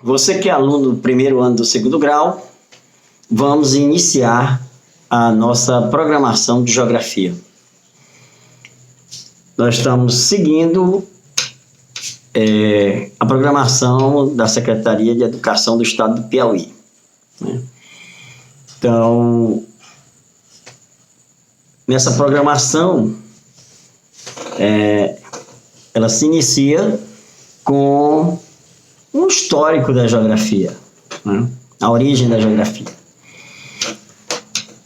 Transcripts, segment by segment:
você que é aluno do primeiro ano do segundo grau, vamos iniciar a nossa programação de geografia. Nós estamos seguindo a programação da Secretaria de Educação do Estado do Piauí, né? Então, nessa programação, ela se inicia com um histórico da geografia, né? A origem da geografia.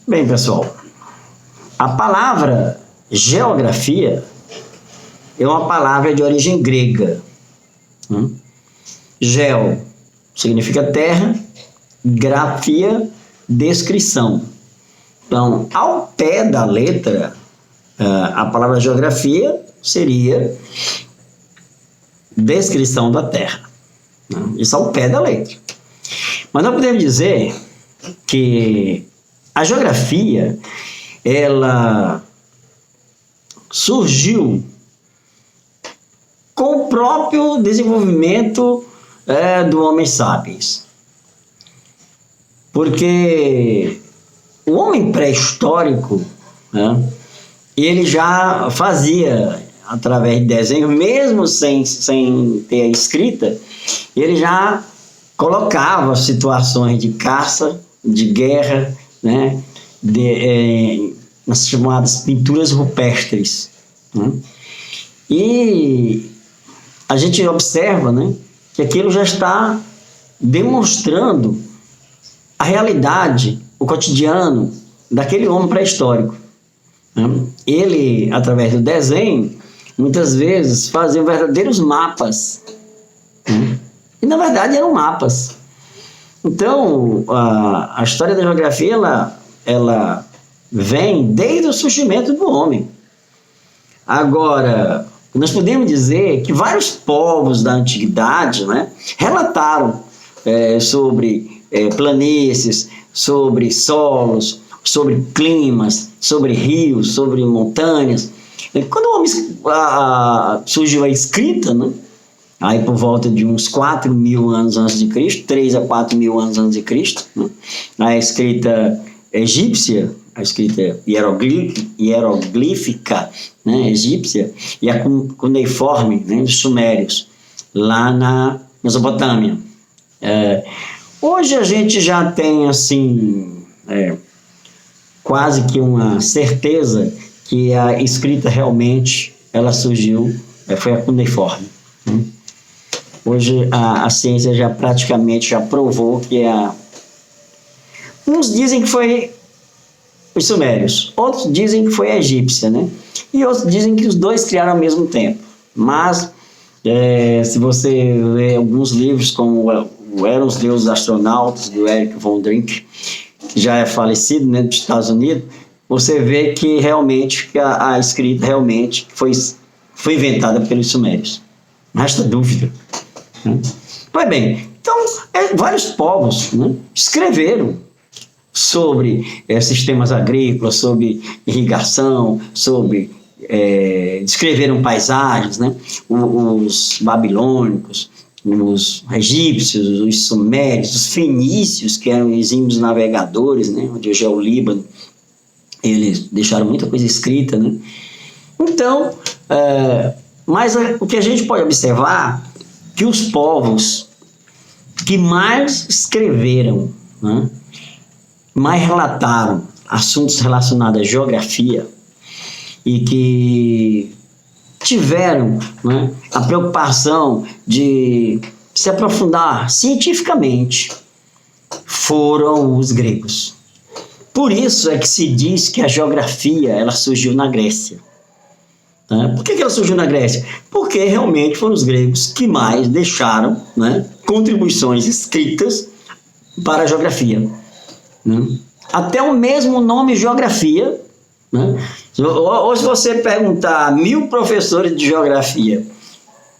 Bem, pessoal, a palavra geografia é uma palavra de origem grega. Geo significa terra, grafia, descrição. Então, ao pé da letra, a palavra geografia seria descrição da terra. Isso ao pé da letra. Mas nós podemos dizer que a geografia, ela surgiu com o próprio desenvolvimento do Homo sapiens. Porque o homem pré-histórico, né, ele já fazia, através de desenhos, mesmo sem ter a escrita, ele já colocava situações de caça, de guerra, né, nas chamadas pinturas rupestres, né? E a gente observa, né, que aquilo já está demonstrando a realidade, o cotidiano daquele homem pré-histórico, né? Ele, através do desenho, muitas vezes fazia verdadeiros mapas, né? E na verdade eram mapas. Então, a história da geografia, ela vem desde o surgimento do homem. Agora, nós podemos dizer que vários povos da antiguidade, né, relataram sobre planícies, sobre solos, sobre climas, sobre rios, sobre montanhas. Quando o homem surgiu a escrita, né, aí por volta de uns 4.000 anos antes de Cristo, 3 a 4.000 anos antes de Cristo, né, a escrita egípcia, a escrita hieroglífica, né, egípcia, e a cuneiforme, né, dos sumérios, lá na Mesopotâmia. Hoje a gente já tem, assim, quase que uma certeza que a escrita realmente, ela surgiu, foi a cuneiforme, né? Hoje a ciência já praticamente já provou que uns dizem que foi os sumérios, outros dizem que foi a egípcia, né? E outros dizem que os dois criaram ao mesmo tempo. Mas, se você ler alguns livros, como Eram os Deuses Astronautas, do Erich von Däniken, que já é falecido, né, dos Estados Unidos, você vê que realmente a escrita realmente foi inventada pelos sumérios. Não resta dúvida, né? Pois bem, então, vários povos, né, escreveram sobre sistemas agrícolas, sobre irrigação, sobre descreveram paisagens, né? Os babilônicos, os egípcios, os sumérios, os fenícios, que eram exímios navegadores, né? Onde hoje é o Líbano, eles deixaram muita coisa escrita, né? Então, mas o que a gente pode observar que os povos que mais escreveram, né, mais relataram assuntos relacionados à geografia e que tiveram, né, a preocupação de se aprofundar cientificamente foram os gregos. Por isso é que se diz que a geografia ela surgiu na Grécia. Né? Por que ela surgiu na Grécia? Porque realmente foram os gregos que mais deixaram, né, contribuições escritas para a geografia. Né? Até o mesmo nome geografia, né? Ou se você perguntar a 1000 professores de geografia,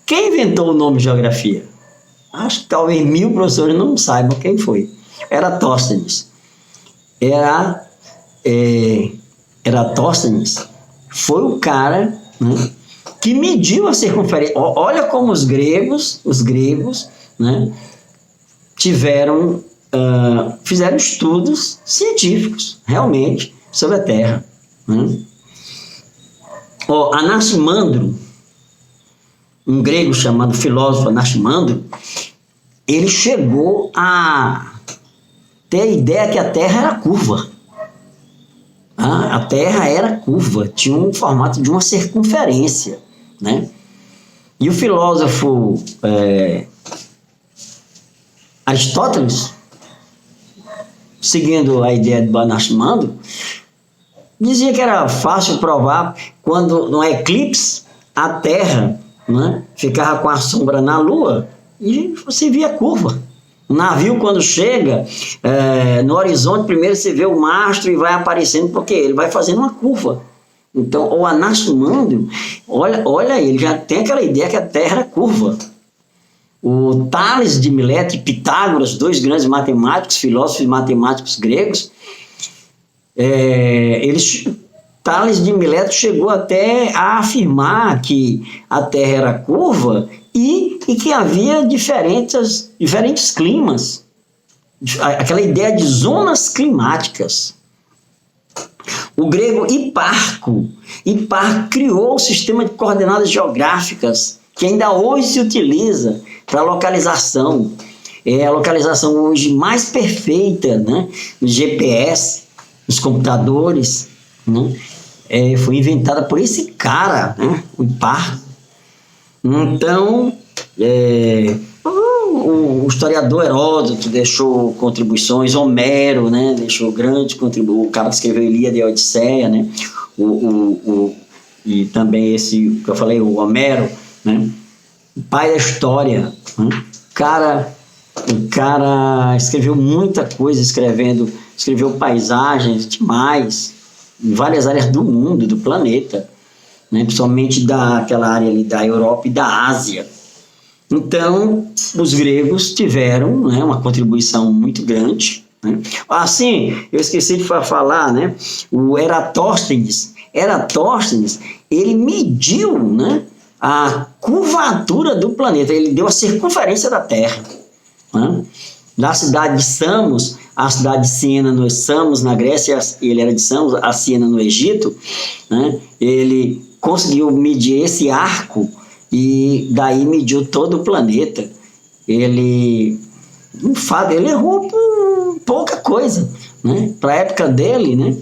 quem inventou o nome geografia? Acho que talvez 1000 professores não saibam quem foi. Eratóstenes. Eratóstenes foi o cara, né, que mediu a circunferência. Olha como os gregos, né, fizeram estudos científicos, realmente, sobre a Terra. Né? Anaximandro, um grego chamado filósofo Anaximandro, ele chegou a ter a ideia que a Terra era curva. A Terra era curva, tinha um formato de uma circunferência, né? E o filósofo Aristóteles, seguindo a ideia de Anaximandro, dizia que era fácil provar quando no eclipse a Terra, né, ficava com a sombra na Lua e você via a curva. O navio, quando chega no horizonte, primeiro você vê o mastro e vai aparecendo, porque ele vai fazendo uma curva. Então, o Anaximandro, olha, ele já tem aquela ideia que a Terra é curva. O Tales de Mileto e Pitágoras, dois grandes matemáticos, filósofos e matemáticos gregos, Tales de Mileto chegou até a afirmar que a Terra era curva e que havia diferentes climas, aquela ideia de zonas climáticas. O grego Hiparco criou o sistema de coordenadas geográficas que ainda hoje se utiliza para localização. É a localização hoje mais perfeita, né? Nos GPS, nos computadores, né? Foi inventada por esse cara, né? O Hiparco. Então, o historiador Heródoto deixou contribuições, Homero, né, deixou grande contribuição, o cara que escreveu Ilíada e a Odisseia, né, e também esse que eu falei, o Homero, né, o pai da história, né, o cara escreveu muita coisa, escreveu paisagens demais em várias áreas do mundo, do planeta, né, principalmente daquela área ali da Europa e da Ásia. Então, os gregos tiveram, né, uma contribuição muito grande. Né? Assim, eu esqueci de falar, né, o Eratóstenes, ele mediu, né, a curvatura do planeta, ele deu a circunferência da Terra. Né? Da cidade de Samos, a cidade de Siena, Samos na Grécia, ele era de Samos, a Siena no Egito, né? Ele conseguiu medir esse arco e daí mediu todo o planeta. Ele errou por pouca coisa, né? Para a época dele, né?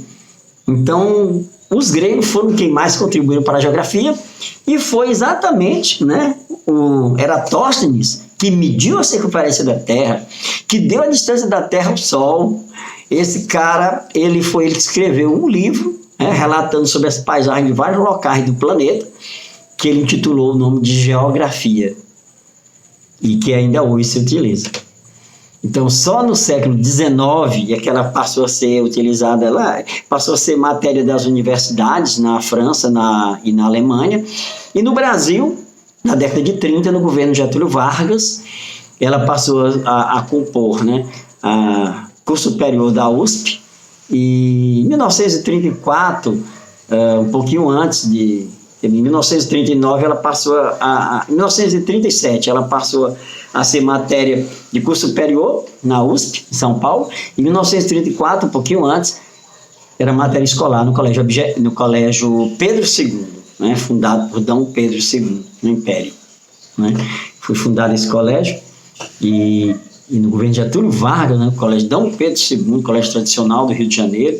Então, os gregos foram quem mais contribuíram para a geografia e foi exatamente, né, o Eratóstenes que mediu a circunferência da Terra, que deu a distância da Terra ao Sol. Esse cara, ele que escreveu um livro, né, relatando sobre as paisagens de vários locais do planeta, que ele intitulou o nome de Geografia, e que ainda hoje se utiliza. Então, só no século XIX é que ela passou a ser utilizada lá, passou a ser matéria das universidades na França e na Alemanha, e no Brasil, na década de 30, no governo Getúlio Vargas, ela passou a compor, né, a curso superior da USP, e em 1934, um pouquinho antes em 1939 ela passou em 1937 ela passou a ser matéria de curso superior na USP, em São Paulo. Em 1934, um pouquinho antes, era matéria escolar no colégio Pedro II, né, fundado por Dom Pedro II, no Império. Né. Foi fundado esse colégio e no governo de Getúlio Vargas, né, o colégio Dom Pedro II, colégio tradicional do Rio de Janeiro,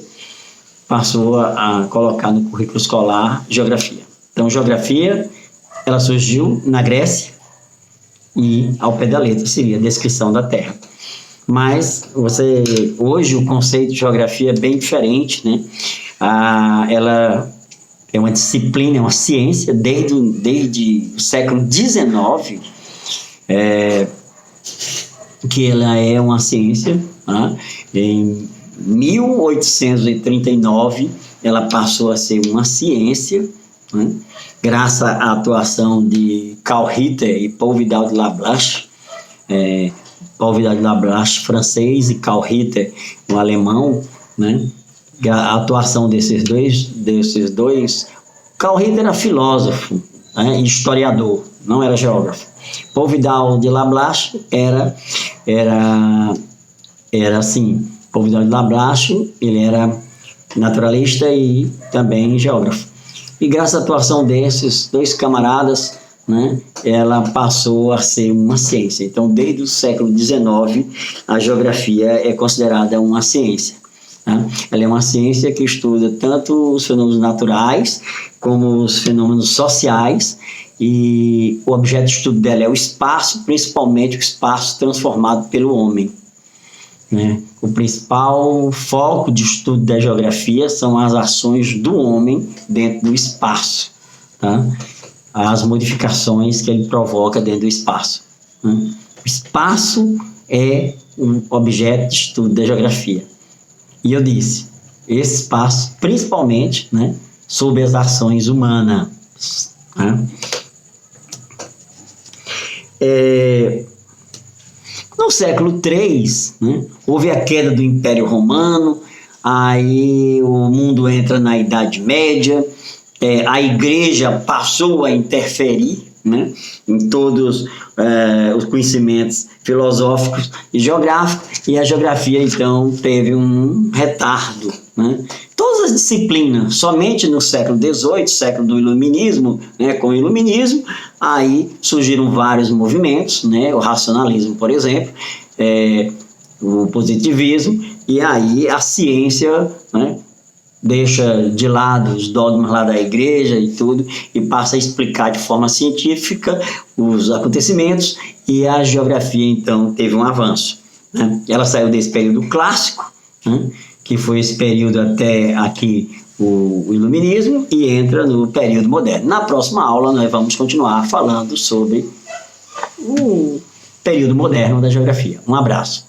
passou a colocar no currículo escolar geografia. Então, geografia, ela surgiu na Grécia e, ao pé da letra, seria a descrição da Terra. Mas, hoje, o conceito de geografia é bem diferente, né? Ela é uma disciplina, é uma ciência, desde o século XIX, que ela é uma ciência. Né? Em 1839, ela passou a ser uma ciência, né? Graças à atuação de Carl Ritter e Paul Vidal de Lablache, Paul Vidal de Lablache, francês, e Carl Ritter, um alemão, né? A atuação desses dois. Carl Ritter era filósofo, né, e historiador, não era geógrafo. Paul Vidal de Lablache era era assim, Povidone de Lablache, ele era naturalista e também geógrafo. E graças à atuação desses dois camaradas, né, ela passou a ser uma ciência. Então, desde o século XIX, a geografia é considerada uma ciência. Tá? Ela é uma ciência que estuda tanto os fenômenos naturais como os fenômenos sociais, e o objeto de estudo dela é o espaço, principalmente o espaço transformado pelo homem. Né? O principal foco de estudo da geografia são as ações do homem dentro do espaço, tá? As modificações que ele provoca dentro do espaço. Né? O espaço é um objeto de estudo da geografia. E eu disse, esse espaço, principalmente, né, sob as ações humanas. Né? No século III, né, houve a queda do Império Romano, aí o mundo entra na Idade Média, a igreja passou a interferir, né, em todos os conhecimentos filosóficos e geográficos, e a geografia então teve um retardo. Né? Todas as disciplinas, somente no século XVIII, século do Iluminismo, né, com o Iluminismo, aí surgiram vários movimentos, né, o racionalismo, por exemplo, o positivismo, e aí a ciência, né, deixa de lado os dogmas lá da igreja e tudo, e passa a explicar de forma científica os acontecimentos, e a geografia então teve um avanço. Né? Ela saiu desse período clássico, né, que foi esse período até aqui o Iluminismo, e entra no período moderno. Na próxima aula nós vamos continuar falando sobre o período moderno da geografia. Um abraço.